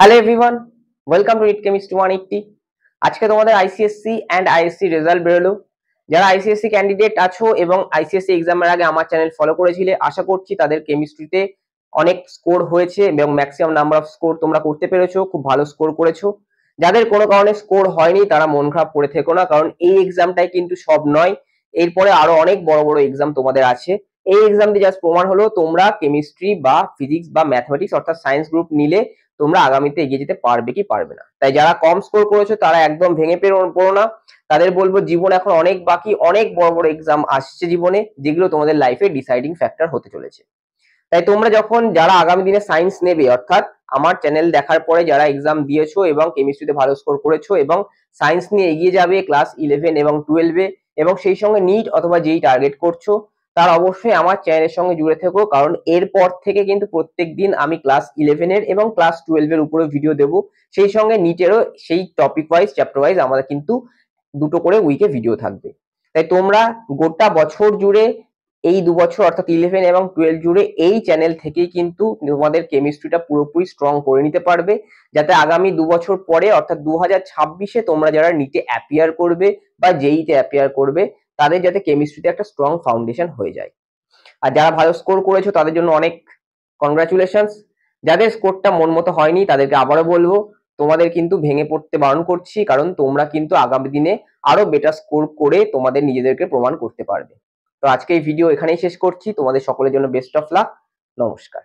Hello everyone, welcome to it chemistry 180। আজকে তোমাদের ICSE and ISC result বেরোলো। যারা আইসিএসসি ক্যান্ডিডেট আছো এবং আইসিএসসি এক্সামের আগে আমার চ্যানেল ফলো করেছিলে, আশা করছি তাদের কেমিস্ট্রিতে অনেক স্কোর হয়েছে এবং ম্যাক্সিমাম নাম্বার অফ স্কোর তোমরা করতে পেরেছো, খুব ভালো স্কোর করেছো। যাদের কোনো কারণে স্কোর হয়নি তারা মন খারাপ করে থেকো না, কারণ এই এক্সামটাই কিন্তু সব নয়। এরপরে আরো অনেক বড় বড় এক্সাম তোমাদের আছে। এই এক্সামটি জাস্ট প্রমাণ হলো তোমরা কেমিস্ট্রি বা ফিজিক্স বা ম্যাথমেটিক্স অর্থাৎ সায়েন্স গ্রুপ নিলে তোমরা আগামীতে এগিয়ে যেতে পারবে কি পারবে না। তাই যারা কম স্কোর করেছো তারা একদম ভেঙে পড়ো না। তাদের বলবো জীবন এখন অনেক বাকি, অনেক বড় বড় এক্সাম আসছে জীবনে, যেগুলো তোমাদের লাইফে ডিসাইডিং ফ্যাক্টর হতে চলেছে। তাই তোমরা যখন যারা আগামী দিনে সায়েন্স নেবে, অর্থাৎ আমার চ্যানেল দেখার পরে যারা এক্সাম দিয়েছো এবং কেমিস্ট্রিতে ভালো স্কোর করেছো এবং সায়েন্স নিয়ে এগিয়ে যাবে ক্লাস 11 এবং 12-এ এবং সেই সঙ্গে নিট অথবা যেই টার্গেট করছো, তার অবশ্যই আমার চ্যানেলের সঙ্গে জুড়ে থেকো, কারণ এরপর থেকে কিন্তু প্রত্যেক দিন আমি ক্লাস 11-এর এবং ক্লাস 12-এর উপরে ভিডিও দেবো। সেই সঙ্গে নিটেরও সেই টপিক ওয়াইজ চ্যাপ্টার ওয়াইজ আমাদের কিন্তু দুটো করে উইকে ভিডিও থাকবে। তাই তোমরা গোটা বছর জুড়ে এই 2 বছর অর্থাৎ 11 এবং 12 জুড়ে এই চ্যানেল থেকেই কিন্তু তোমাদের কেমিস্ট্রিটা পুরোপুরি স্ট্রং করে নিতে পারবে, যাতে আগামী 2 বছর পরে অর্থাৎ 2026-এ তোমরা যারা নিটে অ্যাপিয়ার করবে বা জেইতে অ্যাপিয়ার করবে, তাদের যাতে কেমিস্ট্রিতে একটা স্ট্রং ফাউন্ডেশন হয়ে যায়। আর যারা ভালো স্কোর করেছো তাদের জন্য অনেক কনগ্রাচুলেশনস। যাদের স্কোরটা মন মতো হয়নি তাদেরকে আবারও বলবো, তোমাদের কিন্তু ভেঙে পড়তে বারণ করছি, কারণ তোমরা কিন্তু আগামী দিনে আরো বেটার স্কোর করে তোমাদের নিজেদেরকে প্রমাণ করতে পারবে। তো আজকে এই ভিডিও এখানেই শেষ করছি। তোমাদের সকলের জন্য বেস্ট অফ লাক। নমস্কার।